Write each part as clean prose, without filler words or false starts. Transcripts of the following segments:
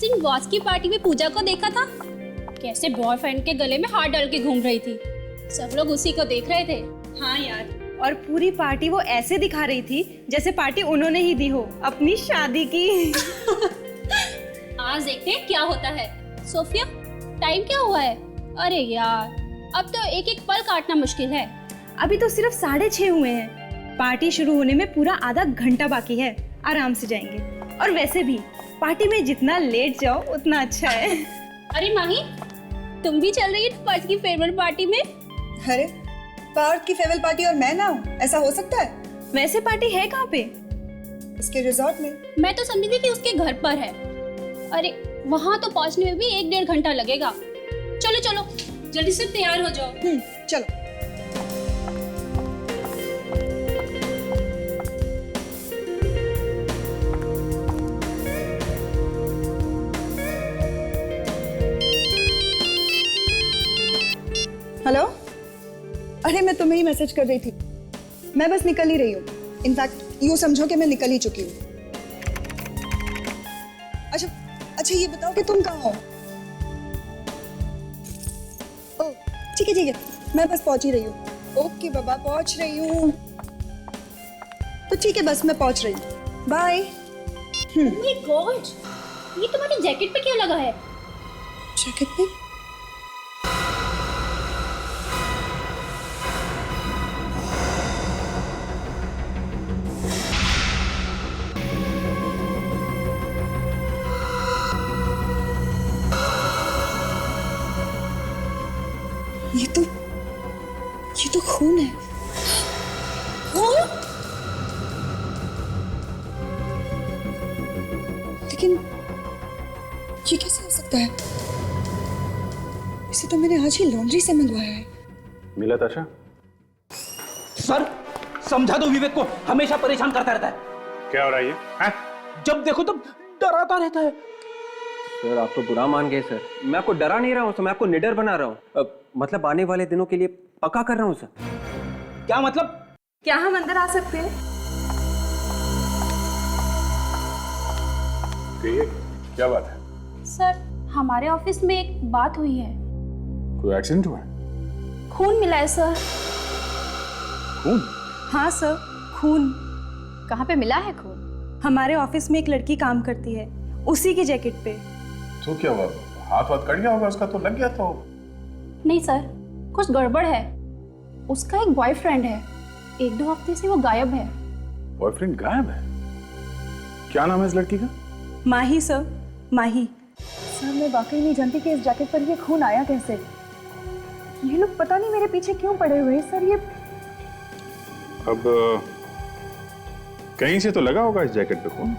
दिन बॉस की पार्टी में पूजा को देखा था, कैसे बॉयफ्रेंड के गले में हाथ डाल के घूम रही थी। सब लोग उसी को देख रहे थे। हाँ यार, और पूरी पार्टी वो ऐसे दिखा रही थी जैसे पार्टी उन्होंने ही दी हो अपनी शादी की। आज देखते हैं क्या होता है। सोफिया, टाइम क्या हुआ है? अरे यार, अब तो एक एक पल काटना मुश्किल है। अभी तो सिर्फ 6:30 हुए हैं। पार्टी शुरू होने में पूरा आधा घंटा बाकी है। आराम से जाएंगे। और वैसे भी पार्टी में जितना लेट जाओ उतना अच्छा है। अरे माही, तुम भी चल रही है पार्थ की फेयरवेल पार्टी में? अरे, पार्थ की फेयरवेल पार्टी और मैं ना हूँ, ऐसा हो सकता है? वैसे पार्टी है कहाँ पे? इसके रिजॉर्ट में। मैं तो समझी थी कि उसके घर पर है। अरे वहाँ तो पहुँचने में भी 1-1.5 घंटा लगेगा। चलो चलो, जल्दी से तैयार हो जाओ। चलो। हेलो, अरे मैं तुम्हें ही मैसेज कर रही थी। मैं बस निकल ही रही हूँ। इनफैक्ट यूँ समझो कि मैं निकल ही चुकी हूँ। अच्छा ये बताओ कि तुम कहाँ हो? ओह ठीक है, मैं बस पहुँच ही रही हूँ। ओके बाबा, पहुँच रही हूँ। तो ठीक है, बस मैं पहुँच रही हूँ। बाय। ओह माय गॉड, ये तुम्हारी जैकेट पे क्या लगा है? जैकेट पे? ये तो खून है। लेकिन ये कैसे हो सकता है? इसे तो मैंने आज ही लॉन्ड्री से मंगवाया है। मिला ताशा? सर, समझा दो विवेक को, हमेशा परेशान करता रहता है। क्या हो रहा है ये? हैं? जब देखो तब डराता रहता है। सर आप तो बुरा मान गए सर। मैं आपको डरा नहीं रहा हूँ सर, मैं आपको निडर बना रहा हूँ। मतलब आने वाले दिनों के लिए पक्का कर रहा हूँ सर। क्या मतलब? क्या हम अंदर आ सकते हैं? कहिए, क्या बात है? सर, हमारे ऑफिस में एक बात हुई है। कोई एक्सीडेंट हुआ है? खून मिला है सर। खून? हाँ सर, खून। कहाँ पे मिला है खून? हमारे ऑफिस में एक लड़की काम करती है, उसी की जैकेट पे। तो क्या हुआ? हाथ कट गया होगा उसका, तो लग गया तो। नहीं सर, कुछ गड़बड़ है। उसका एक बॉयफ्रेंड है, 1-2 हफ्ते से वो गायब है। बॉयफ्रेंड गायब है? क्या नाम है इस लड़की का? माही सर, माही। सर मैं वाकई नहीं जानती कि इस जैकेट पर ये खून आया कैसे। ये लोग पता नहीं मेरे पीछे क्यों पड़े हुए हैं सर। ये अब कहीं से तो लगा होगा इस जैकेट पे खून।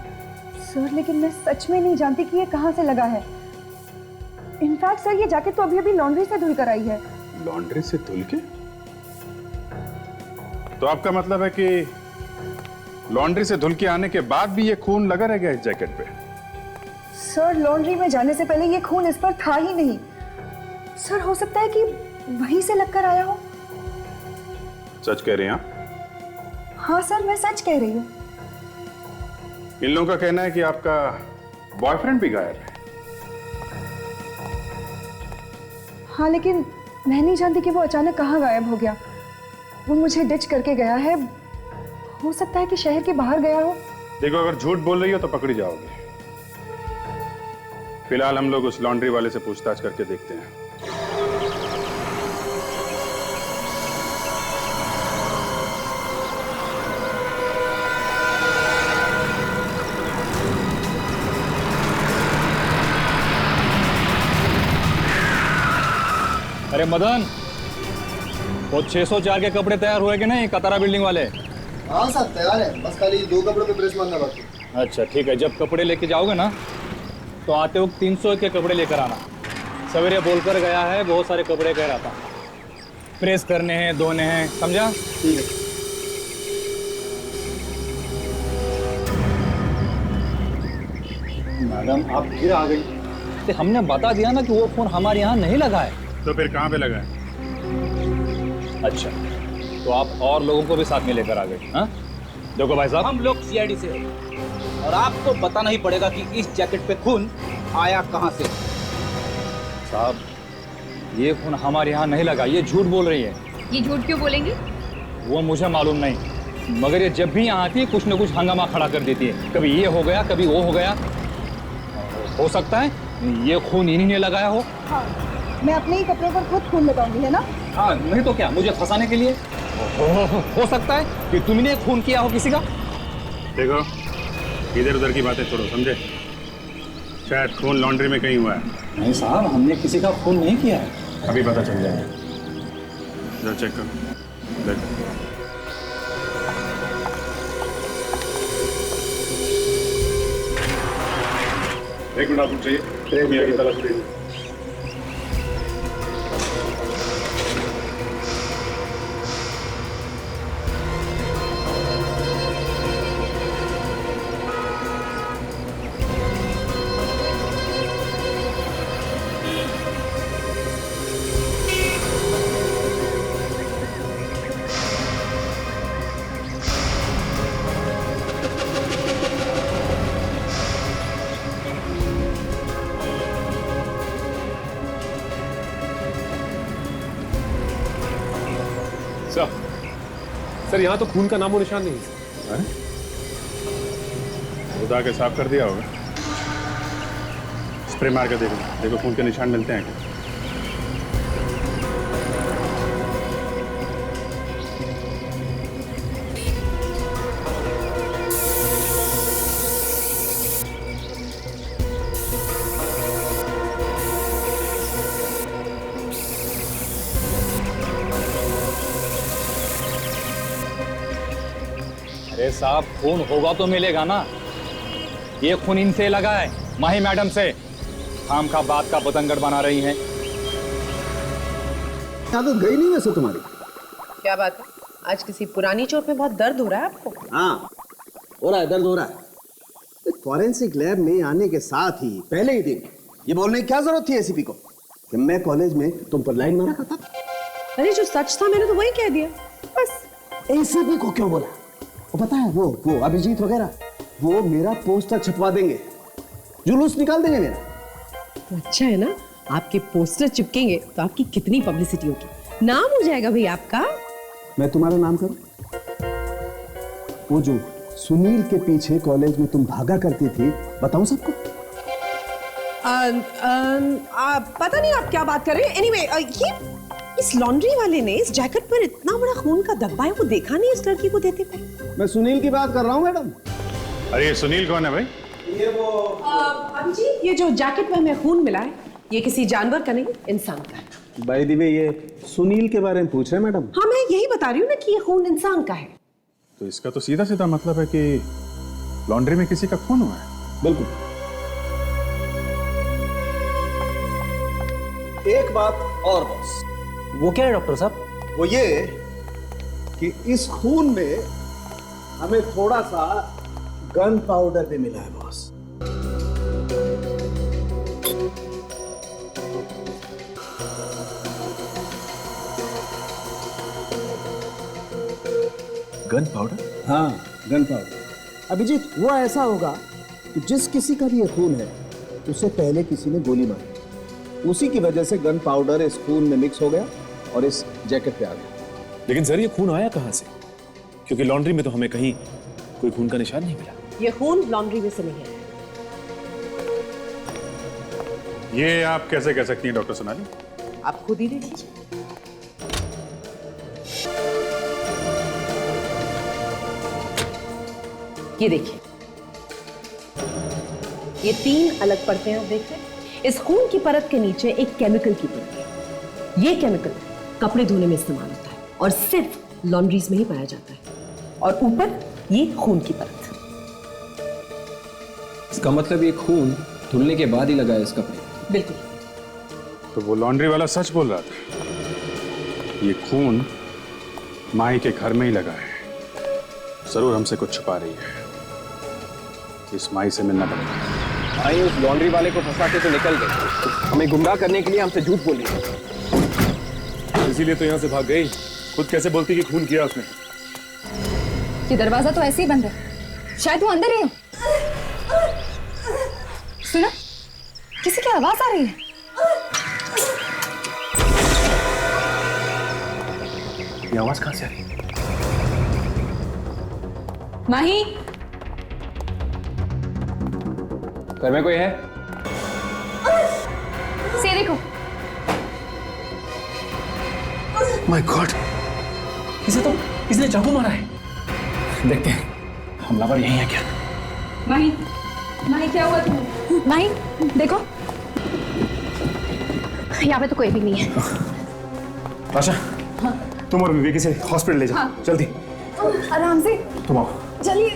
सर लेकिन मैं सच में नहीं जानती कि ये कहाँ से लगा है। इनफैक्ट सर ये जैकेट तो अभी लॉन्ड्री से धुल कर आई है। लॉन्ड्री से धुल के? तो आपका मतलब है कि लॉन्ड्री से धुल के आने के बाद भी ये खून लगा रह गया इस जैकेट पे? सर लॉन्ड्री में जाने से पहले ये खून इस पर था ही नहीं। सर हो सकता है कि वहीं से लगकर आया हो। सच कह रहे हैं आप? हाँ सर, मैं सच कह रही हूँ। इन लोगों का कहना है कि आपका बॉयफ्रेंड भी गायब है। हाँ लेकिन मैं नहीं जानती कि वो अचानक कहाँ गायब हो गया। वो मुझे डिच करके गया है। हो सकता है कि शहर के बाहर गया हो। देखो, अगर झूठ बोल रही हो तो पकड़ी जाओगी। फिलहाल हम लोग उस लॉन्ड्री वाले से पूछताछ करके देखते हैं। अरे मदन, वो 604 के कपड़े तैयार हुए कि नहीं, कतारा बिल्डिंग वाले? हाँ साहब तैयार है, बस खाली 2 कपड़ों पे प्रेस मारना बाकी। अच्छा ठीक है, जब कपड़े लेके जाओगे ना तो आते वक्त 300 के कपड़े लेकर आना। सवेरे बोलकर गया है बहुत सारे कपड़े कह रहा था, प्रेस करने हैं, धोने हैं, समझा? ठीक है। मैडम आप फिर आ गई। तो हमने बता दिया ना कि वो फोन हमारे यहाँ नहीं लगा है। तो फिर कहाँ पे लगा है? अच्छा, तो आप और लोगों को भी साथ में लेकर आ गए? हाँ देखो भाई साहब, हम लोग सीआईडी से हैं और आपको पता नहीं पड़ेगा कि इस जैकेट पे खून आया कहां से? साहब, ये खून हमारे यहाँ नहीं लगा, ये झूठ बोल रही है। ये झूठ क्यों बोलेंगे? वो मुझे मालूम नहीं, मगर ये जब भी यहाँ आती है कुछ न कुछ हंगामा खड़ा कर देती है। कभी ये हो गया, कभी वो हो गया। हो सकता है ये खून इन्हीं ने लगाया हो। हाँ, मैं अपने ही कपड़ों पर खुद खून लगाऊंगी, है ना? हाँ, नहीं तो क्या, मुझे फंसाने के लिए। हो सकता है कि तुमने खून किया हो किसी का। देखो, इधर उधर की बातें छोड़ो, समझे? शायद खून लॉन्ड्री में कहीं हुआ है। नहीं साहब, हमने किसी का खून नहीं किया है। अभी पता चल जाएगा। जरा चेक करो, देखो। एक मिनट आपको चाहिए, मियां की तलाश लीजिए। सर यहाँ तो खून का नामो निशान नहीं। उदा के साफ कर दिया होगा। स्प्रे मार के देखो, देखो खून के निशान मिलते हैं क्या। अरे साहब, खून होगा तो मिलेगा ना। ये खून इनसे लगा है, माही मैडम से। काम का बात का बतंगड़ बना रही हैं। आदत गई नहीं वैसे तुम्हारी। क्या बात है, आज किसी पुरानी चोट में बहुत दर्द हो रहा है आपको? हाँ, हो रहा है, दर्द हो रहा है। फॉरेंसिक लैब में आने के साथ ही पहले ही दिन ये बोलने की क्या जरूरत थी एसीपी को कि मैं कॉलेज में तुम पर लाइन मारा करता? अरे जो सच था मैंने तो वही कह दिया बस। एसीपी को क्यों बोला? वो पता है, वो अभिजीत वगैरह वो मेरा पोस्टर छपवा देंगे, जुलूस निकाल देंगे मेरा। तो अच्छा है ना, आपके पोस्टर चिपकेंगे तो आपकी कितनी पब्लिसिटी होगी, नाम हो जाएगा भाई आपका। मैं तुम्हारा नाम करूं? वो जो सुनील के पीछे कॉलेज में तुम भागा करती थी, बताऊं सबको? पता नहीं आप क्या बात कर रहे हैं। एनीवे, ये इस लॉन्ड्री वाले ने इस जैकेट पर इतना बड़ा खून का धब्बा है, वो देखा नहीं इस लड़की को देते हुए? मैं सुनील की बात कर रहा हूं मैडम। अरे ये सुनील कौन है भाई? ये वो अभिजीत, ये जो जैकेट में हमें खून मिला है, ये किसी जानवर का नहीं, इंसान का है। बाय द वे, ये सुनील के बारे में पूछ रहे हैं मैडम? हाँ, मैं यही बता रही हूँ ना कि ये खून इंसान का है। तो इसका तो सीधा सीधा मतलब है कि लॉन्ड्री में किसी का खून हुआ है। बिल्कुल। एक बात और बॉस। वो क्या है डॉक्टर साहब? वो ये कि इस खून में हमें थोड़ा सा गन पाउडर भी मिला है बॉस। Gun powder? हाँ, गन पाउडर। अभिजीत, वो ऐसा होगा कि जिस किसी का भी ये खून है उसे पहले किसी ने गोली मारी, उसी की वजह से गन पाउडर इस खून में मिक्स हो गया और इस जैकेट पे आ गया। लेकिन सर ये खून आया कहाँ से? क्योंकि लॉन्ड्री में तो हमें कहीं कोई खून का निशान नहीं मिला। ये खून लॉन्ड्री में से नहीं है। ये आप कैसे कह सकती हैं डॉक्टर सोनाली? आप खुद ही देख लीजिए। ये देखिए, ये 3 अलग परतें आप देख रहे हैं। इस खून की परत के नीचे एक केमिकल की परत है। ये केमिकल कपड़े धोने में इस्तेमाल होता है और सिर्फ लॉन्ड्रीज में ही पाया जाता है। और ऊपर ये खून की परत। इसका मतलब ये खून धुलने के बाद ही लगा है इस कपड़े। बिल्कुल। तो वो लॉन्ड्री वाला सच बोल रहा था। ये खून माही के घर में ही लगा है। जरूर हमसे कुछ छुपा रही है। इस माही से मिलना पड़ेगा। माही उस लॉन्ड्री वाले को फंसा के तो निकल गई, हमें गुमराह करने के लिए हमसे झूठ बोली। इसीलिए तो यहाँ से भाग गई। खुद कैसे बोलती कि खून किया उसने? ये दरवाजा तो ऐसे ही बंद है, शायद वो अंदर ही हो। सुना, किसी की आवाज आ रही है। ये आवाज कहां से आ रही है? माही, घर में कोई है? से देखो। माय गॉड, इसने चाकू मारा है। देखते हैं हमलावर यही है क्या। माही, माही क्या हुआ तुम्हें? माही देखो, यहाँ पे तो कोई भी नहीं है। आशा, तुम और विवेक इसे हॉस्पिटल ले जाओ। जल्दी आराम से, तुम आओ। चलिए।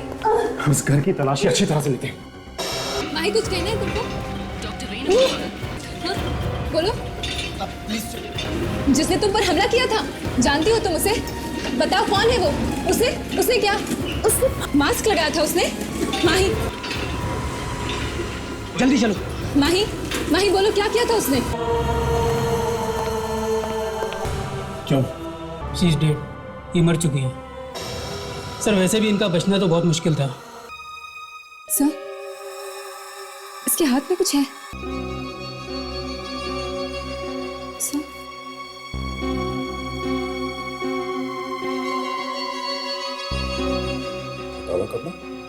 हम इस घर की तलाशी अच्छी तरह से लेते हैं। माही कुछ कहना है तुमको? डॉक्टर हाँ? बोलो। जिसने तुम पर हमला किया था, जानती हो तुम उसे? बताओ कौन है वो? उसने क्या? उसने मास्क लगाया था उसने? माही, जल्दी चलो। माही बोलो क्या किया था उसने? क्यों? शी इज डेड, ये मर चुकी है। सर वैसे भी इनका बचना तो बहुत मुश्किल था। सर, इसके हाथ में कुछ है। सर,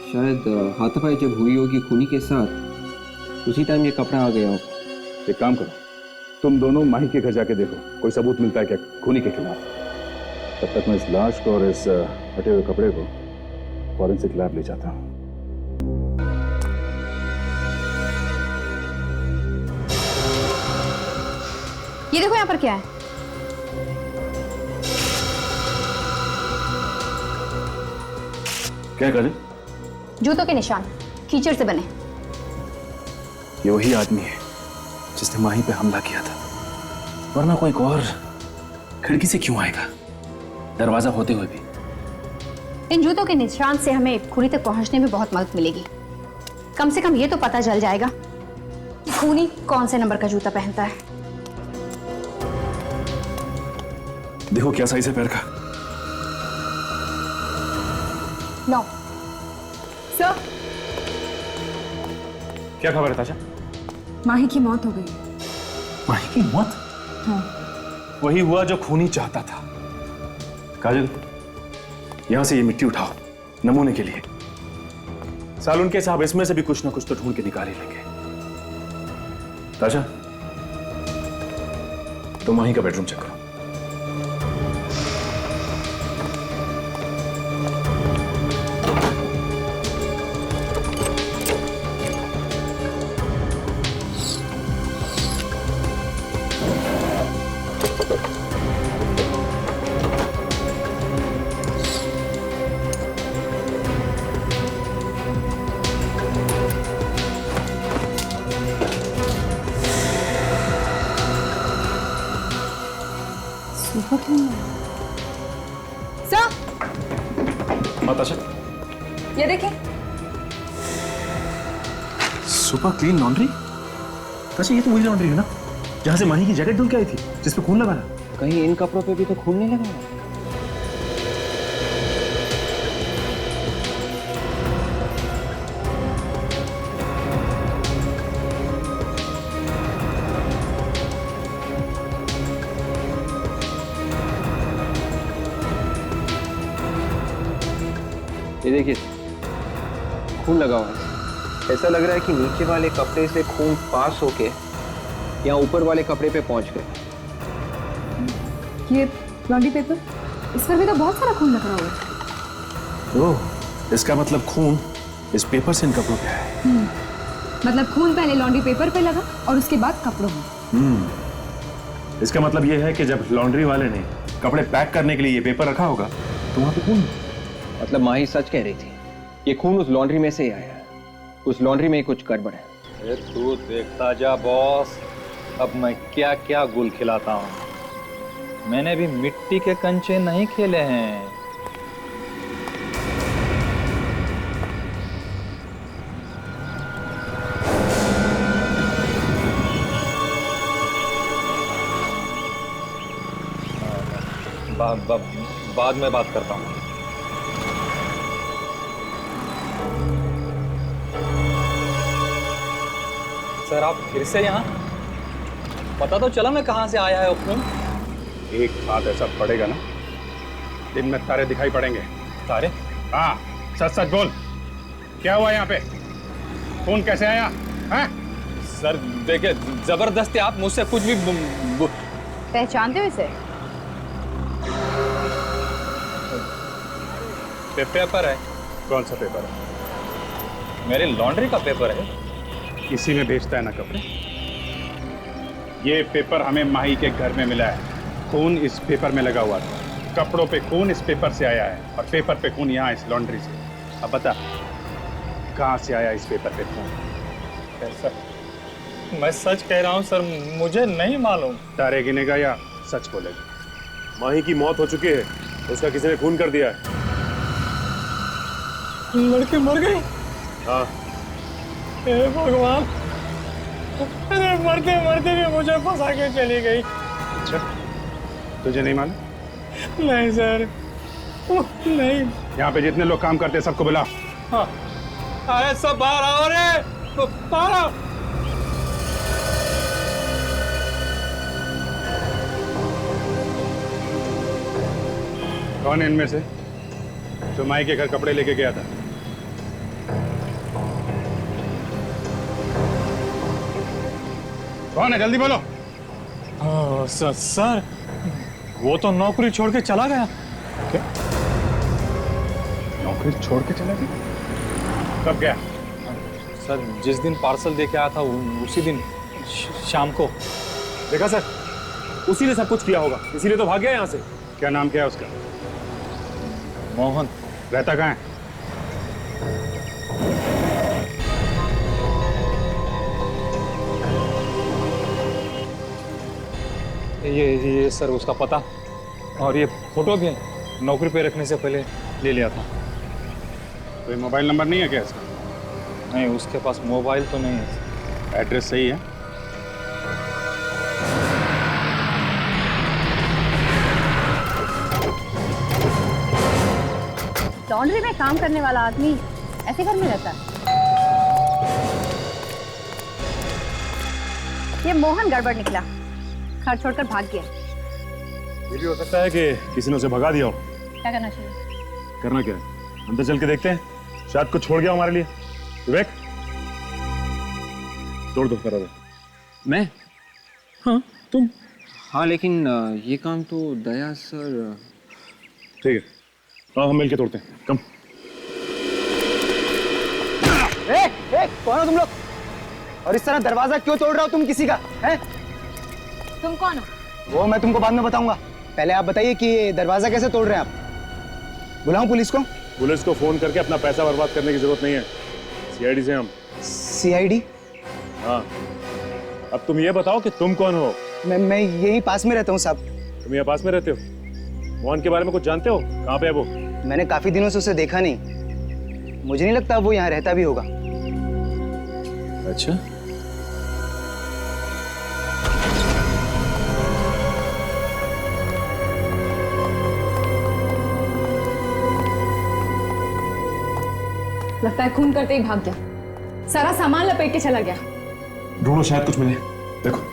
शायद हाथापाई जब हुई होगी खूनी के साथ, उसी टाइम ये कपड़ा आ गया होगा। एक काम करो, तुम दोनों माही के घर जाके देखो कोई सबूत मिलता है क्या खूनी के खिलाफ। तब तक मैं इस लाश को और इस हटे हुए कपड़े को फॉरेंसिक लैब ले जाता हूँ। ये देखो यहाँ पर क्या है। क्या कर? जूतों के निशान, कीचड़ से बने। ये वही आदमी है जिसने माही पे हमला किया था, वरना कोई और खिड़की से क्यों आएगा, दरवाजा होते हुए भी। इन जूतों के निशान से हमें खूनी तक पहुंचने में बहुत मदद मिलेगी। कम से कम ये तो पता चल जाएगा कि खूनी कौन से नंबर का जूता पहनता है। देखो क्या साइज है पैर का। 9। सर, क्या खबर है ताशा? माही की मौत हो गई। माही की मौत? हाँ। वही हुआ जो खूनी चाहता था। काजल, यहां से ये मिट्टी उठाओ नमूने के लिए। सालून के साहब इसमें से भी कुछ ना कुछ तो ढूंढ के निकाल ही लेंगे। ताशा, तो माही का बेडरूम चेक करो। सर, ताशा, ये देखें। Super clean laundry. ताशा, ये तो वही लॉन्ड्री है ना जहां से माही की जैकेट धुल के आई थी, जिस पे खून लगा था। कहीं इन कपड़ों पे भी तो खून नहीं लगा? ये देखिए, खून लगा हुआ है। ऐसा लग रहा है कि नीचे वाले कपड़े से खून पास होके यहाँ ऊपर वाले कपड़े पे पहुंच गए। ये लॉन्ड्री पेपर, इस पर भी तो बहुत सारा खून लग रहा हुआ है। ओह, इसका मतलब खून इस पेपर से इन कपड़ों पे है। मतलब खून पहले लॉन्ड्री पेपर पे लगा और उसके बाद कपड़ों में। इसका मतलब यह है कि जब लॉन्ड्री वाले ने कपड़े पैक करने के लिए ये पेपर रखा होगा तो वहां पे खून। मतलब माही सच कह रही थी, ये खून उस लॉन्ड्री में से ही आया है। उस लॉन्ड्री में ही कुछ गड़बड़ है। तू देखता जा बॉस, अब मैं क्या क्या गुल खिलाता हूँ। मैंने भी मिट्टी के कंचे नहीं खेले हैं। बाद में बात करता हूँ। सर आप फिर से यहाँ? पता तो चला ना कहाँ से आया है वो खून? एक हाथ ऐसा पड़ेगा ना, दिन में तारे दिखाई पड़ेंगे। तारे? हाँ, सच सच बोल, क्या हुआ यहाँ पे? खून कैसे आया? हैं? सर देखिए, जबरदस्ती आप मुझसे कुछ भी पहचानते हो इसे? पेपर है। कौन सा पेपर है? मेरी लॉन्ड्री का पेपर है। इसी में बेचता है ना कपड़े? ये पेपर हमें माही के घर में मिला है। खून इस पेपर में लगा हुआ था, कपड़ों पे खून इस पेपर से आया है, और पेपर पे खून यहाँ इस लॉन्ड्री से। अब बता, कहाँ से आया इस पेपर पे खून? सर मैं सच कह रहा हूँ सर, मुझे नहीं मालूम। तारे गिनेगा या सच बोलेगा? माही की मौत हो चुकी है, उसका किसी ने खून कर दिया है। लड़के मर गए? हाँ। हे भगवान, अरे मरते मरते भी मुझे फंसा के चली गई। अच्छा, तुझे नहीं मालूम? नहीं सर, नहीं। यहाँ पे जितने लोग काम करते हैं सबको बुला। हाँ, अरे सब बाहर आओ रे, बाहर आओ। कौन है इनमें से जो माई के घर कपड़े लेके गया था? कौन है, जल्दी बोलो। सर वो तो नौकरी छोड़ के चला गया। क्या? नौकरी छोड़ के चला गया? कब गया? सर जिस दिन पार्सल दे के आया था उसी दिन शाम को। देखा सर, उसी ने सब कुछ किया होगा, इसीलिए तो भाग गया यहाँ से। क्या नाम क्या है उसका? मोहन। रहता कहाँ है? ये सर उसका पता और ये फोटो भी नौकरी पे रखने से पहले ले लिया था। कोई मोबाइल नंबर नहीं है क्या इसका? नहीं, उसके पास मोबाइल तो नहीं है। एड्रेस सही है? लॉन्ड्री में काम करने वाला आदमी ऐसे घर में रहता है? ये मोहन गड़बड़ निकला, घर छोड़कर भाग गया। ये भी हो सकता है कि किसी ने उसे भगा दिया हो। क्या करना चाहिए? करना क्या है, अंदर चल के देखते हैं, शायद कुछ छोड़ गया हमारे लिए। विवेक, तोड़ दो, करा दो। मैं? हाँ तुम। हाँ लेकिन ये काम तो दया सर। ठीक है, हाँ हम मिलके तोड़ते हैं। कम। कौन हो तुम लोग? और इस तरह दरवाजा क्यों तोड़ रहे हो तुम किसी का? हैं? तुम कौन हो? वो मैं तुमको बाद में बताऊंगा, पहले आप बताइए कि ये दरवाजा कैसे तोड़ रहे हैं आप? बुलाऊं पुलिस को? पुलिस को फोन करके अपना पैसा बर्बाद करने की जरूरत नहीं है, सीआईडी से हम। सीआईडी? हाँ, अब तुम ये बताओ कि तुम कौन हो? मैं यहीं पास में रहता हूँ साहब। तुम यहाँ पास में रहते हो? मोहन के बारे में कुछ जानते हो? कहाँ पे है वो? मैंने काफी दिनों से उसे देखा नहीं, मुझे नहीं लगता वो यहाँ रहता भी होगा। अच्छा, लगता है खून करते ही भाग गया, सारा सामान लपेट के चला गया। ढूंढो, शायद कुछ मिले। देखो,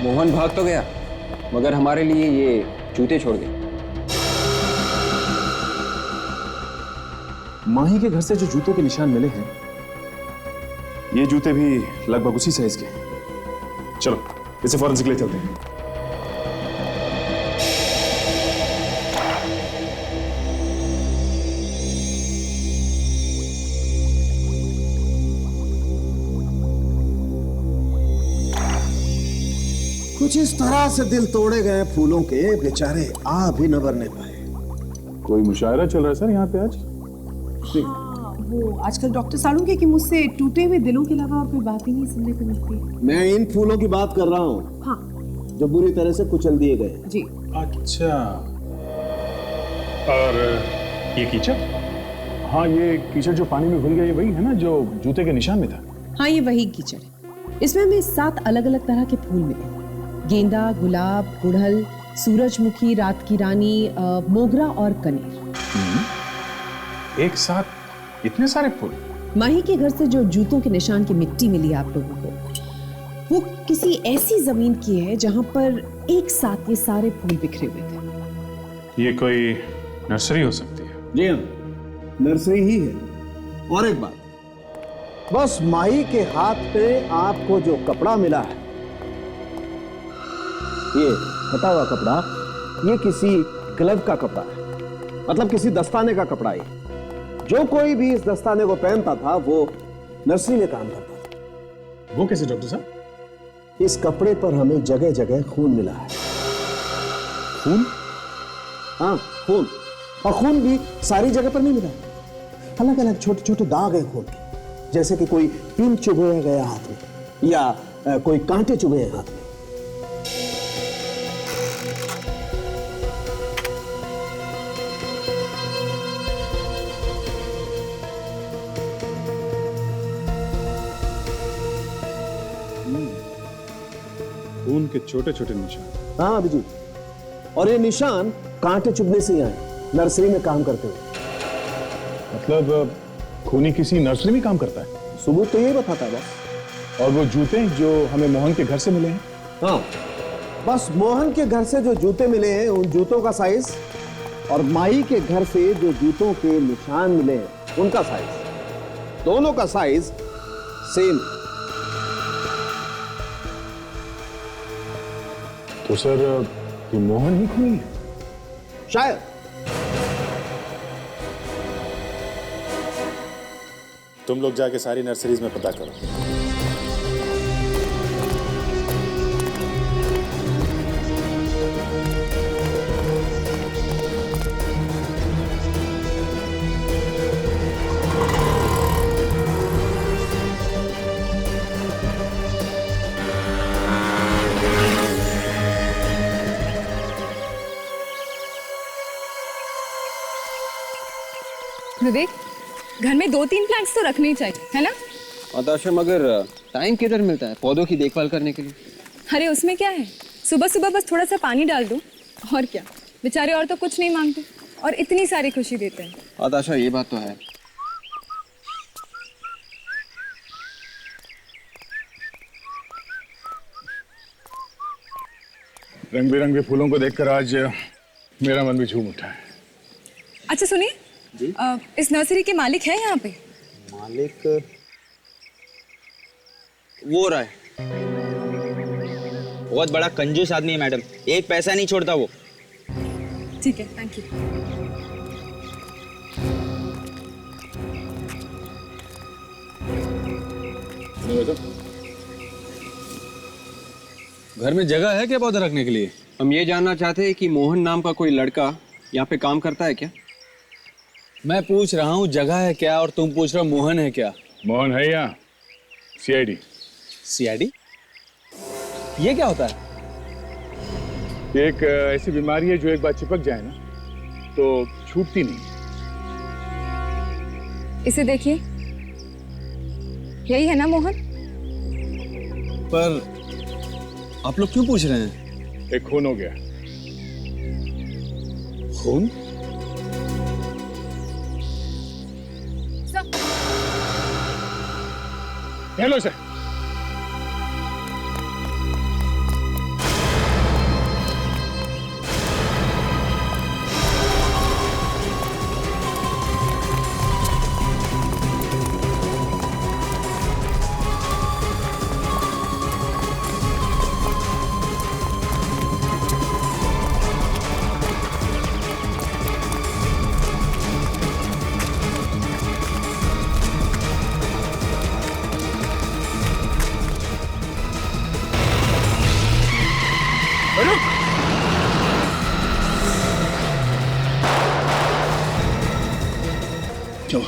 मोहन भाग तो गया, मगर हमारे लिए ये जूते छोड़ गए। माही के घर से जो जूतों के निशान मिले हैं, ये जूते भी लगभग उसी साइज के। चलो इसे फॉरेंसिक ले चलते हैं। कुछ इस तरह से दिल तोड़े गए फूलों के, बेचारे आ भी न भरने पाए। कोई मुशायरा चल रहा है सर यहाँ पे आज? हाँ, वो आजकल डॉक्टर सालुंके की मुझसे टूटे हुए दिलों के अलावा और कोई बात ही नहीं सुनने को मिलती। मैं इन फूलों की बात कर रहा हूँ। हाँ जो बुरी तरह से कुचल दिए गए। जी। अच्छा, और ये कीचड़? हाँ, ये कीचड़ जो पानी में घुल गया, ये वही है ना जो जूते के निशान में था? हाँ, ये वही कीचड़ है। इसमें हमें 7 अलग अलग तरह के फूल मिले। गेंदा, गुलाब, गुड़हल, सूरजमुखी, रात की रानी, मोगरा और कनेर। एक साथ इतने सारे फूल? माही के घर से जो जूतों के निशान की मिट्टी मिली आप लोगों को, वो किसी ऐसी जमीन की है जहां पर एक साथ ये सारे फूल बिखरे हुए थे। ये कोई नर्सरी हो सकती है? जी हाँ, नर्सरी ही है। और एक बात, बस माही के हाथ पे आपको जो कपड़ा मिला है, ये फटा हुआ कपड़ा, ये किसी ग्लव का कपड़ा है, मतलब किसी दस्ताने का कपड़ा है। जो कोई भी इस दस्ताने को पहनता था वो नर्सरी में काम करता था। वो कैसे डॉक्टर साहब? इस कपड़े पर हमें जगह जगह खून मिला है। खून? हाँ, खून। और खून भी सारी जगह पर नहीं मिला, अलग अलग छोटे छोटे दाग हैं खून के, जैसे कि कोई पिन चुभोया गया हाथ में या कोई कांटे चुभे हाथ में। खून के छोटे छोटे निशान। हाँ अभिजीत, और ये निशान कांटे चुभने से ही आए नर्सरी में काम करते हुए। मतलब खूनी किसी नर्सरी में काम करता है? सबूत तो यही बताता है बस। और वो जूते जो हमें मोहन के घर से मिले हैं? हाँ, बस मोहन के घर से जो जूते मिले हैं उन जूतों का साइज, और माही के घर से जो जूतों के निशान मिले हैं उनका साइज, दोनों का साइज सेम। तो सर ये मोहन ही खूनी है? शायद। तुम लोग जाके सारी नर्सरीज में पता करो। विवेक, घर में 2-3 प्लांट्स तो रखने ही चाहिए, है ना? आदाशा, मगर टाइम किधर मिलता है पौधों की देखभाल करने के लिए? अरे उसमें क्या है, सुबह सुबह बस थोड़ा सा पानी डाल दो, और क्या। बेचारे और तो कुछ नहीं मांगते और इतनी सारी खुशी देते हैं। आदाशा, ये बात तो है। रंग बिरंगे फूलों को देखकर आज मेरा मन भी झूम उठा है। अच्छा सुनिए, इस नर्सरी के मालिक है यहाँ पे? मालिक वो रहा है, बहुत बड़ा कंजूस आदमी है मैडम, एक पैसा नहीं छोड़ता वो। ठीक है, थैंक यू। घर में जगह है क्या पौधे रखने के लिए? हम ये जानना चाहते हैं कि मोहन नाम का कोई लड़का यहाँ पे काम करता है क्या? मैं पूछ रहा हूँ जगह है क्या, और तुम पूछ रहे हो मोहन है क्या? मोहन है यहाँ सीआईडी। सीआईडी? ये क्या होता है? ये एक ऐसी बीमारी है जो एक बार चिपक जाए ना तो छूटती नहीं। इसे देखिए, यही है ना मोहन? पर आप लोग क्यों पूछ रहे हैं? एक खून हो गया। खून? Hello sir. क्यों?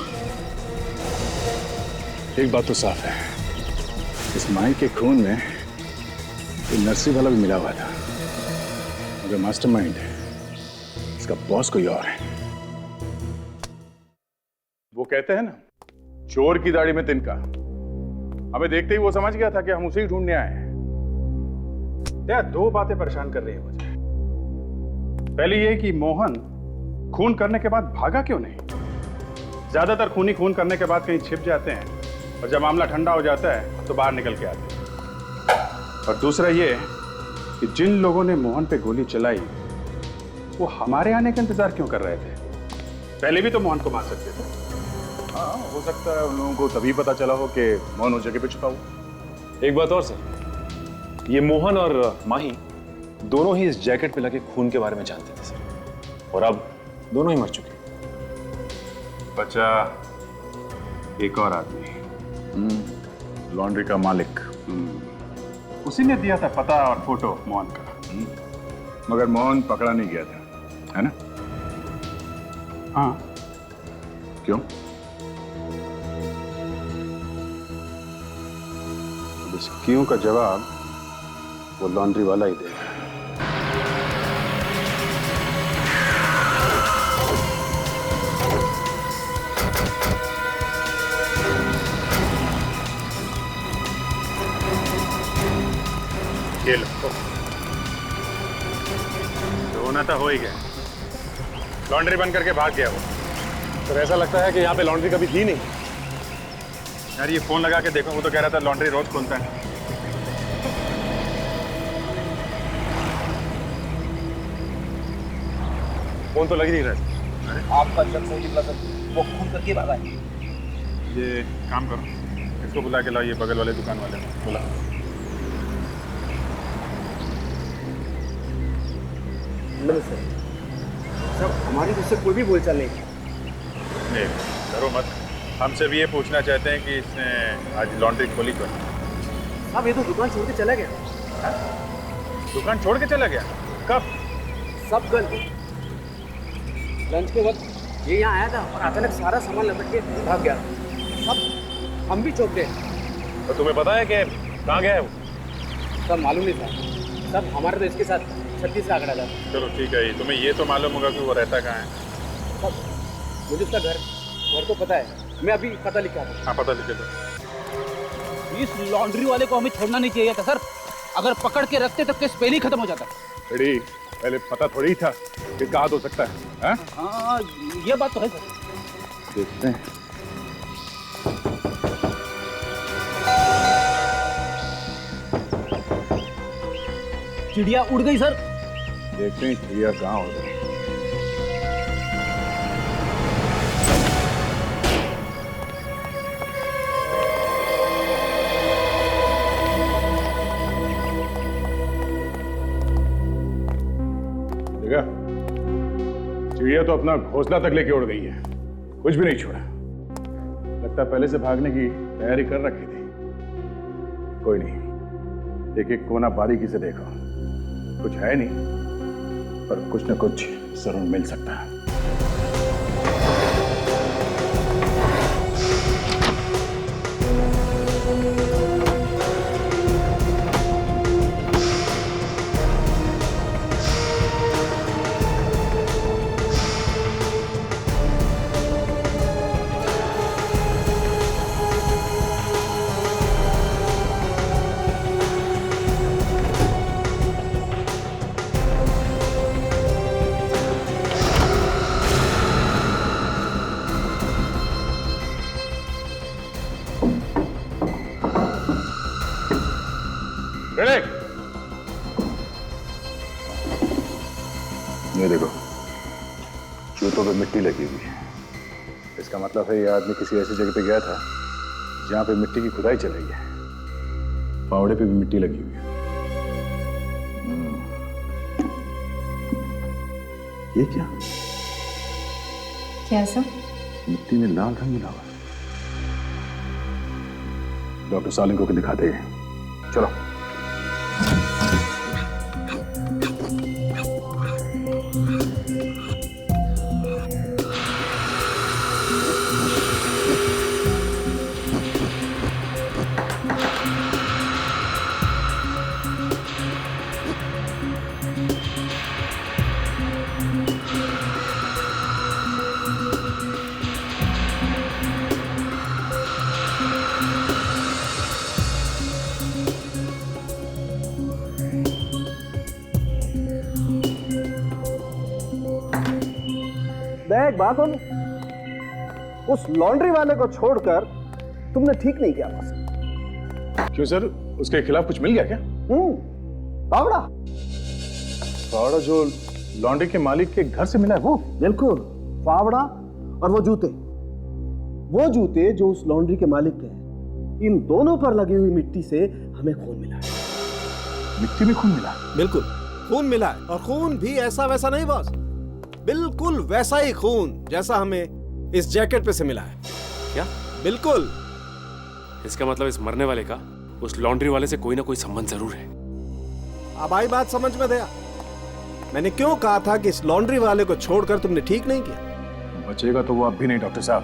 एक बात तो साफ है, इस माई के खून में ये नर्सरी वाला भी मिला हुआ था, मगर मास्टरमाइंड इसका बॉस कोई और है। वो कहते हैं ना, चोर की दाढ़ी में तिनका। हमें देखते ही वो समझ गया था कि हम उसे ही ढूंढने आए हैं। यार दो बातें परेशान कर रही है मुझे। पहली ये कि मोहन खून करने के बाद भागा क्यों नहीं? ज्यादातर खूनी खून करने के बाद कहीं छिप जाते हैं और जब मामला ठंडा हो जाता है तो बाहर निकल के आते हैं। और दूसरा ये कि जिन लोगों ने मोहन पे गोली चलाई वो हमारे आने का इंतजार क्यों कर रहे थे? पहले भी तो मोहन को मार सकते थे। हाँ, हो सकता है उन लोगों को तभी पता चला हो कि मोहन उस जगह पे छुपा हुआ। एक बात और सर, ये मोहन और माही दोनों ही इस जैकेट पे लगे खून के बारे में जानते थे सर, और अब दोनों ही मर चुके। बचा एक और आदमी, लॉन्ड्री का मालिक। उसी ने दिया था पता और फोटो मोहन का। मगर मोहन पकड़ा नहीं गया था, है ना? हाँ। क्यों? अब इस क्यों का जवाब वो लॉन्ड्री वाला ही देगा। ये लो, रोना तो हो ही गया। लॉन्ड्री बंद करके भाग गया वो। तो ऐसा लगता है कि यहाँ पे लॉन्ड्री कभी थी नहीं। यार ये फोन लगा के देखो, वो तो कह रहा था लॉन्ड्री रोज खुलता है। फोन तो लग ही नहीं रहा। आपका जब फोन निकला सर, वो खून करके भागा है। ये काम करो, इसको बुला के लाओ, ये बगल वाले दुकान वाले बुला। नमस्ते सर, हमारी मुझसे कोई भी बोलचाल नहीं। नहीं डरो मत, हमसे भी ये पूछना चाहते हैं कि इसने आज लॉन्ड्री खोली क्यों? साहब ये तो दुकान छोड़ के चला गया। दुकान छोड़ के चला गया? कब? सब कल लंच के वक्त ये यहाँ आया था और अचानक सारा सामान लपट के भाग गया। सब हम भी चौंक गए। तो तुम्हें पता है कि कहाँ गया है वो? सब मालूम नहीं था। सब हमारे तो इसके साथ 36 का आंकड़ा था। चलो ठीक है, तुम्हें ये तो मालूम होगा कि वो रहता कहाँ है? सब मुझे उसका घर तो पता है। मैं अभी पता लिखा था। हाँ पता लिखे दो। इस लॉन्ड्री वाले को हमें छोड़ना नहीं चाहिए था सर। अगर पकड़ के रखते तो केस पहले ही खत्म हो जाता। रेडी, पहले पता थोड़ी ही था कि कहाँ हो सकता है। हाँ ये बात तो है सर। देखते हैं। चिड़िया उड़ गई सर। देखते हैं चिड़िया कहाँ हो गई। देखा, चिड़िया तो अपना घोंसला तक लेके उड़ गई है, कुछ भी नहीं छोड़ा। लगता है पहले से भागने की तैयारी कर रखी थी। कोई नहीं, एक एक कोना बारीकी से देखो। कुछ है नहीं, पर कुछ न कुछ जरूर मिल सकता है। ये देखो, जूतों पे मिट्टी लगी हुई है। इसका मतलब है ये आदमी किसी ऐसी जगह पे गया था जहां पे मिट्टी की खुदाई चल रही है। फावड़े पे भी मिट्टी लगी हुई है। ये क्या? क्या सर? मिट्टी में लाल रंग मिला हुआ। डॉक्टर सालिम को दिखाते हैं। चलो। दया एक बात बोलूं, उस लॉन्ड्री वाले को छोड़कर तुमने ठीक नहीं किया बस। क्यों सर, उसके खिलाफ कुछ मिल गया क्या? पावड़ा। पावड़ा जो लॉन्ड्री के मालिक के घर से मिला है वो? बिल्कुल, पावड़ा और वो जूते जो उस लॉन्ड्री के मालिक के हैं, इन दोनों पर लगी हुई मिट्टी से हमें खून मिला है। मिट्टी में खून मिला? बिल्कुल खून मिला है, और खून भी ऐसा वैसा नहीं बॉस, बिल्कुल वैसा ही खून जैसा हमें इस जैकेट पे से मिला है। क्या? बिल्कुल। इसका मतलब इस मरने वाले का उस लॉन्ड्री वाले से कोई ना कोई संबंध जरूर है। अब आई बात समझ में दया, मैंने क्यों कहा था कि इस लॉन्ड्री वाले को छोड़कर तुमने ठीक नहीं किया? बचेगा तो वो अब भी नहीं डॉक्टर साहब,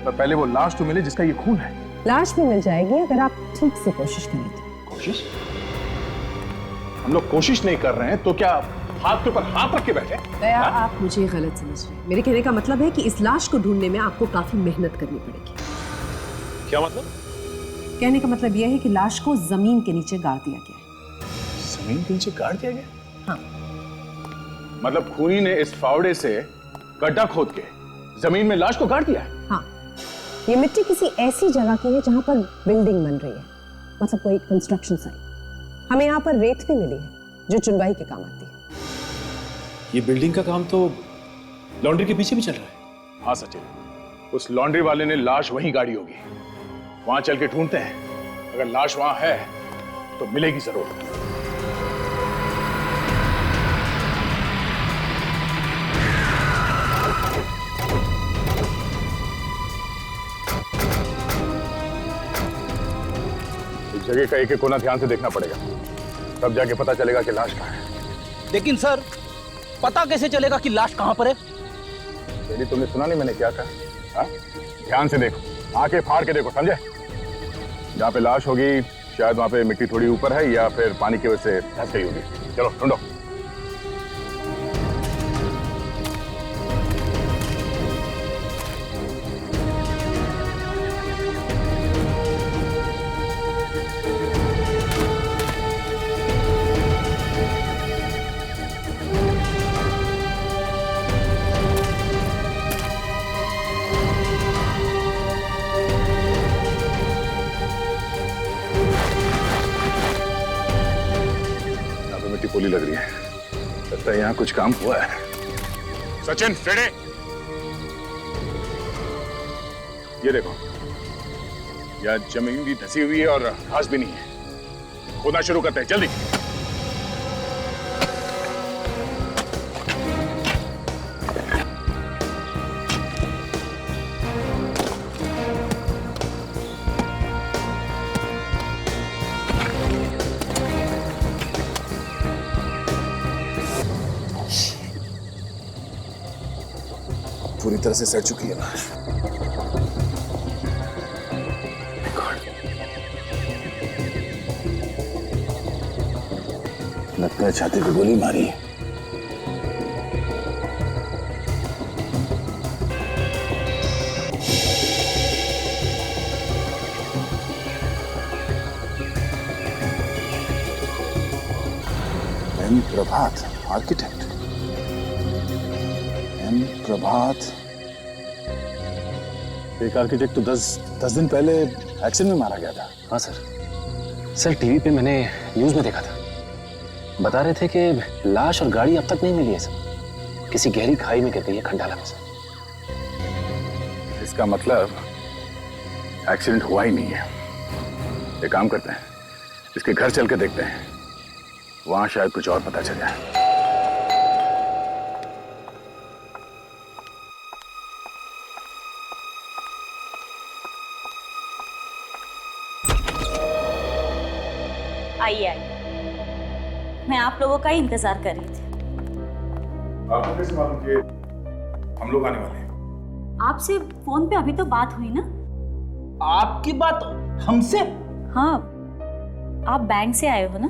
पर पहले वो लाश तो मिले जिसका ये खून है। लाश भी मिल जाएगी अगर आप ठीक से कोशिश करें तो। कोशिश? हम लोग कोशिश नहीं कर रहे हैं तो क्या हाथ के ऊपर हाथ रख के बैठे? दया, आप मुझे गलत समझ रहे हैं। मेरे कहने का मतलब है कि इस लाश को ढूंढने में आपको काफी मेहनत करनी पड़ेगी। क्या मतलब? कहने का मतलब यह है कि लाश को जमीन के नीचे गाड़ दिया गया है। जमीन के नीचे गाड़ दिया गया? हाँ। मतलब खूनी ने इस फावड़े से गड्ढा खोद के जमीन में लाश को गाड़ दिया है? हाँ, ये मिट्टी किसी ऐसी जगह की है जहां पर बिल्डिंग बन रही है, मतलब कोई कंस्ट्रक्शन साइट। हमें यहाँ पर रेत भी मिली है जो चुनवाई के काम आती है। ये बिल्डिंग का काम तो लॉन्ड्री के पीछे भी चल रहा है। हाँ सचिन, उस लॉन्ड्री वाले ने लाश वहीं गाड़ी होगी, वहां चल के ढूंढते हैं। अगर लाश वहां है तो मिलेगी जरूर। इस जगह का एक एक कोना ध्यान से देखना पड़ेगा, तब जाके पता चलेगा कि लाश कहाँ है। लेकिन सर, पता कैसे चलेगा कि लाश कहां पर है? यदि तुमने सुना नहीं मैंने क्या कहा? हाँ? ध्यान से देखो, आंखें फाड़ के देखो, समझे? जहाँ पे लाश होगी शायद वहां पे मिट्टी थोड़ी ऊपर है या फिर पानी की वजह से धंस गई होगी। चलो ढूंढो। पोली लग रही है, लगता है यहाँ कुछ काम हुआ है। सचिन फेड़े, ये देखो, यहाँ जमीन भी धसी हुई है और घास भी नहीं है। खोदना शुरू करते हैं, जल्दी। पूरी तरह से सड़ चुकी है लाश। लगता है छाती पे गोली मारी है। एम प्रभात, आर्किटेक्ट। एम प्रभात, एक आर्किटेक्ट तो 10 दिन पहले एक्सीडेंट में मारा गया था। हाँ सर, टीवी पे मैंने न्यूज में देखा था, बता रहे थे कि लाश और गाड़ी अब तक नहीं मिली है सर, किसी गहरी खाई में गिर गई है खंडाला में सर। इसका मतलब एक्सीडेंट हुआ ही नहीं है। एक काम करते हैं, इसके घर चल के देखते हैं, वहां शायद कुछ और पता चल जाए। आइए आइए, मैं आप लोगों का ही इंतजार कर रही थी। आपको कैसे मालूम कि हम लोग आने वाले हैं? आपसे फोन पे अभी तो बात हुई ना। आपकी बात हमसे? हाँ, आप बैंक से आए हो ना।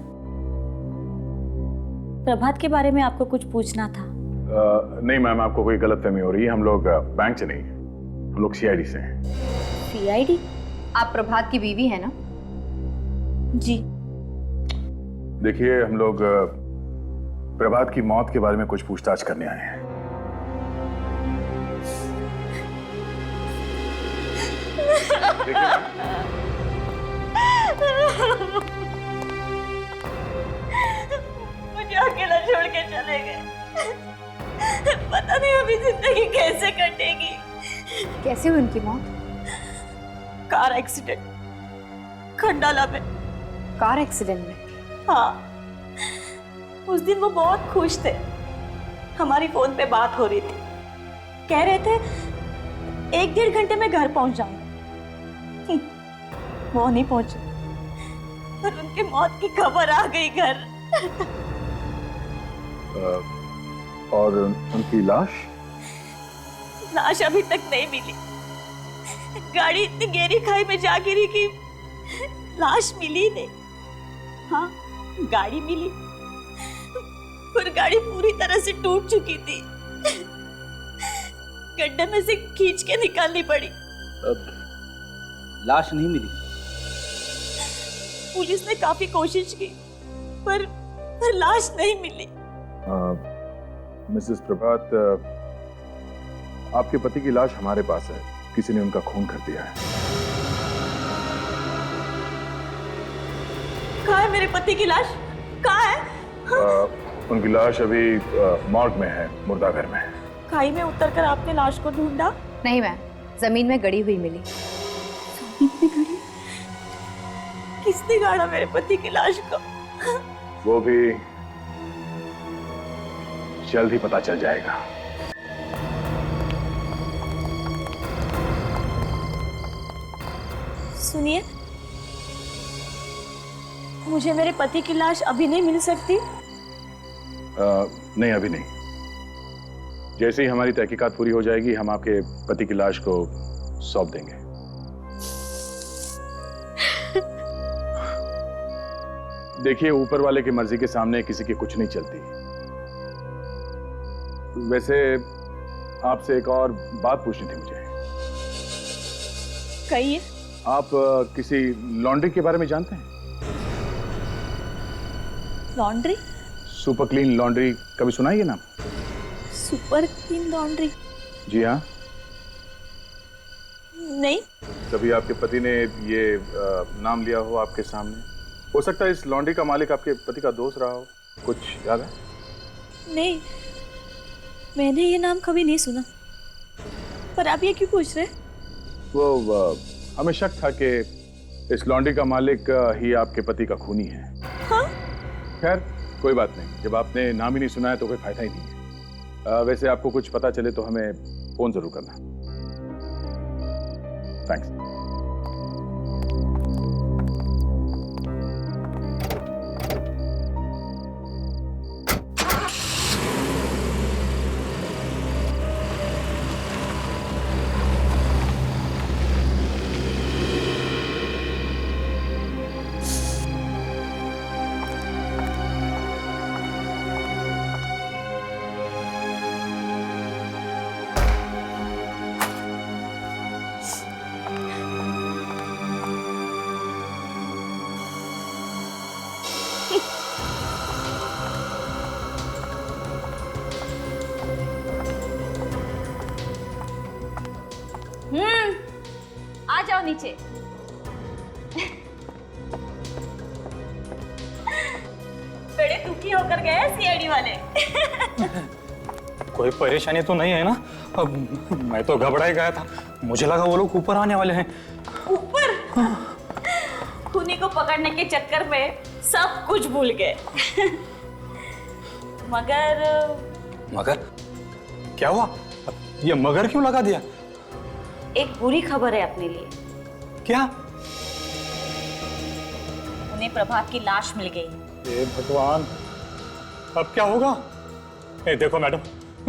प्रभात के बारे में आपको कुछ पूछना था। नहीं मैम, आपको कोई गलतफहमी हो रही है। हम लोग बैंक से नहीं, हम लोग सीआईडी से हैं। सीआईडी? आप प्रभात की बीवी है ना? जी। देखिए, हम लोग प्रभात की मौत के बारे में कुछ पूछताछ करने आए हैं। मुझे अकेला छोड़ के चले गए। पता नहीं अभी जिंदगी कैसे कटेगी। कैसे हुई उनकी मौत? कार एक्सीडेंट, खंडाला में। कार एक्सीडेंट में? हाँ, उस दिन वो बहुत खुश थे। हमारी फोन पे बात हो रही थी। कह रहे थे 1-1.5 घंटे में घर पहुंच जाऊंगा। वो नहीं पहुंचे और उनकी मौत की खबर आ गई घर। और उनकी लाश? लाश अभी तक नहीं मिली। गाड़ी इतनी गहरी खाई में जा गिरी कि लाश मिली नहीं। हाँ, गाड़ी मिली पर गाड़ी पूरी तरह से टूट चुकी थी। गड्ढे में से खींच के निकालनी पड़ी। लाश नहीं मिली? पुलिस ने काफी कोशिश की पर लाश नहीं मिली। मिसेस प्रभात, आपके पति की लाश हमारे पास है। किसी ने उनका खून कर दिया है। कहाँ है मेरे पति की लाश? कहाँ है? उनकी लाश अभी मॉर्ग में है, मुर्दाघर में। खाई में उतरकर आपने लाश को ढूंढा? नहीं मैम, जमीन में गड़ी हुई मिली। जमीन में गड़ी? किसने गाड़ा मेरे पति की लाश को? वो भी जल्द ही पता चल जाएगा। सुनिए, मुझे मेरे पति की लाश अभी नहीं मिल सकती? नहीं, अभी नहीं। जैसे ही हमारी तहकीकात पूरी हो जाएगी, हम आपके पति की लाश को सौंप देंगे। देखिए, ऊपर वाले की मर्जी के सामने किसी की कुछ नहीं चलती। वैसे आपसे एक और बात पूछनी थी मुझे। कहिए। आप किसी लॉन्ड्री के बारे में जानते हैं? लॉन्ड्री? सुपर क्लीन लॉन्ड्री, कभी सुना है ये नाम? Super clean laundry? जी हाँ। नहीं। कभी आपके पति ने ये नाम लिया हो आपके सामने? हो सकता है इस लॉन्ड्री का मालिक आपके पति का दोस्त रहा हो। कुछ याद है? नहीं, मैंने ये नाम कभी नहीं सुना। पर आप ये क्यों पूछ रहे? वो हमें शक था कि इस लॉन्ड्री का मालिक ही आपके पति का खूनी है। हाँ? खैर, कोई बात नहीं। जब आपने नाम ही नहीं सुना है तो कोई फायदा ही नहीं है। वैसे आपको कुछ पता चले तो हमें फोन जरूर करना। थैंक्स। आ जाओ नीचे। बड़े दुखी होकर गए सीआईडी वाले। कोई परेशानी तो नहीं है ना? अब मैं तो घबरा ही गया था। मुझे लगा वो लोग ऊपर आने वाले हैं। ऊपर? खूनी को पकड़ने के चक्कर में सब कुछ भूल गए। मगर क्या हुआ? ये मगर क्यों लगा दिया? एक बुरी खबर है अपने लिए। क्या? उन्हें प्रभात की लाश मिल गई। हे भगवान, अब क्या होगा? देखो मैडम,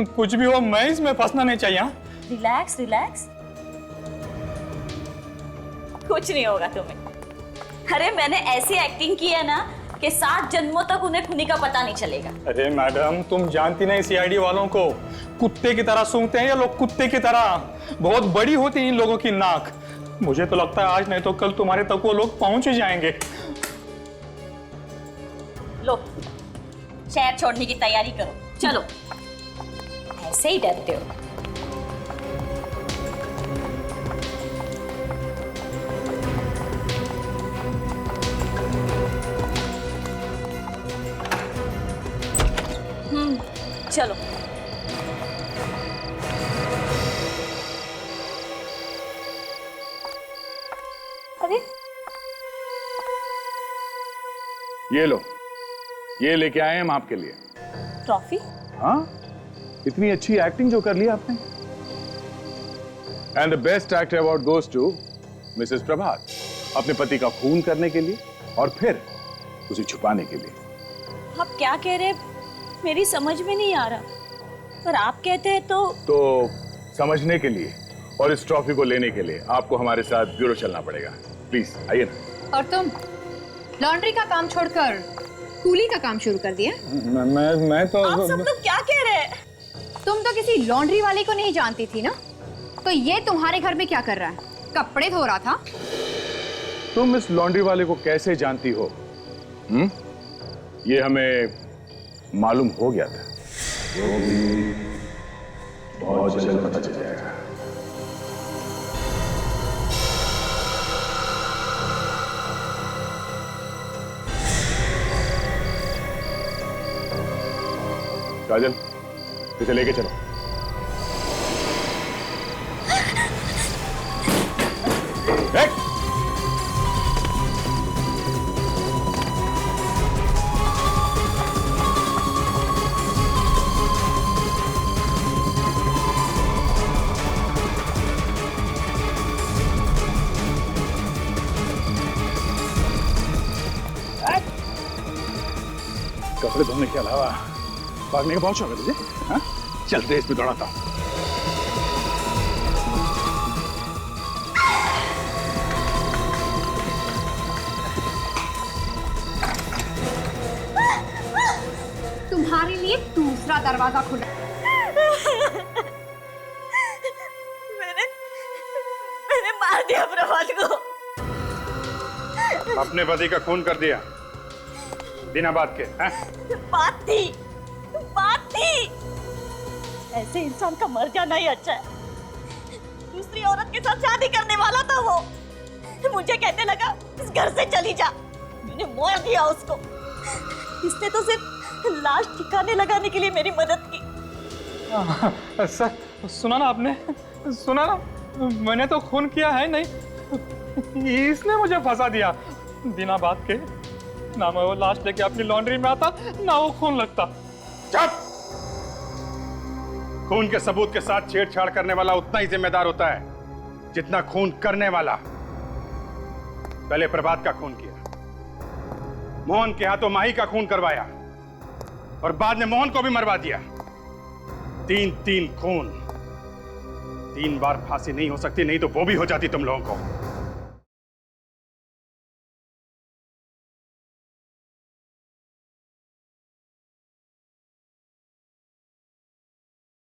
कुछ भी हो, मैं इसमें फंसना नहीं चाहिए। रिलैक्स रिलैक्स, कुछ नहीं होगा तुम्हें। अरे मैंने ऐसी एक्टिंग की है ना कि 7 जन्मों तक उन्हें खूनी का पता नहीं चलेगा। अरे मैडम, तुम जानती नहीं सीआईडी वालों को, कुत्ते की तरह सूंघते हैं ये लोग, कुत्ते की तरह। बहुत बड़ी होती है इन लोगों की नाक। मुझे तो लगता है आज नहीं तो कल तुम्हारे तक वो लोग पहुंच ही जाएंगे। लो, शहर छोड़ने की तैयारी करो, चलो। ऐसे ही डरते हो। चलो। अरे ये लो, ये लेके आए हम आपके लिए। ट्रॉफी? हाँ, इतनी अच्छी एक्टिंग जो कर ली आपने। And the best actor award goes to Mrs Prabhat, अपने पति का खून करने के लिए और फिर उसे छुपाने के लिए। आप क्या कह रहे हैं? मेरी समझ में नहीं आ रहा, पर आप कहते हैं तो समझने के लिए और इस ट्रॉफी को लेने के लिए आपको हमारे साथ ब्यूरो चलना पड़ेगा। प्लीज आइए ना। और तुम लॉन्ड्री का काम छोड़कर कूली का काम शुरू कर दिया? मैं तो आप सब लोग क्या कह रहे हैं? तुम तो किसी लॉन्ड्री वाले को नहीं जानती थी ना, तो ये तुम्हारे घर में क्या कर रहा है? कपड़े धो रहा था। तुम इस लॉन्ड्री वाले को कैसे जानती हो? ये हमें मालूम हो गया था। बहुत जल्द पता चल जाएगा। काजल, इसे लेके चलो। कपड़े धोने के अलावा भागने का बहुत शौक है तुझे? हाँ? चल रेस में दौड़ाता हूं। तुम्हारे लिए दूसरा दरवाजा खुला। मैंने मार दिया प्रभात को। अपने पति का खून कर दिया बिना बात के? बात थी। ऐसे इंसान का मर जाना ही अच्छा है। दूसरी औरत के साथ शादी करने वाला था वो। मुझे कहने लगा इस घर से चली जा। मैंने मार दिया उसको। इसने तो सिर्फ लाश ठिकाने लगाने के लिए मेरी मदद की। सर सुना ना आपने? सुना ना, मैंने तो खून किया है नहीं, इसने मुझे फंसा दिया बिना बात के। ना मैं वो लाश लेके अपनी लॉन्ड्री में आता, ना वो खून लगता। चुप! खून के सबूत के साथ छेड़छाड़ करने वाला उतना ही जिम्मेदार होता है जितना खून करने वाला। पहले प्रभात का खून किया, मोहन के हाथों माही का खून करवाया और बाद में मोहन को भी मरवा दिया। 3 खून। 3 बार फांसी नहीं हो सकती, नहीं तो वो भी हो जाती तुम लोगों को।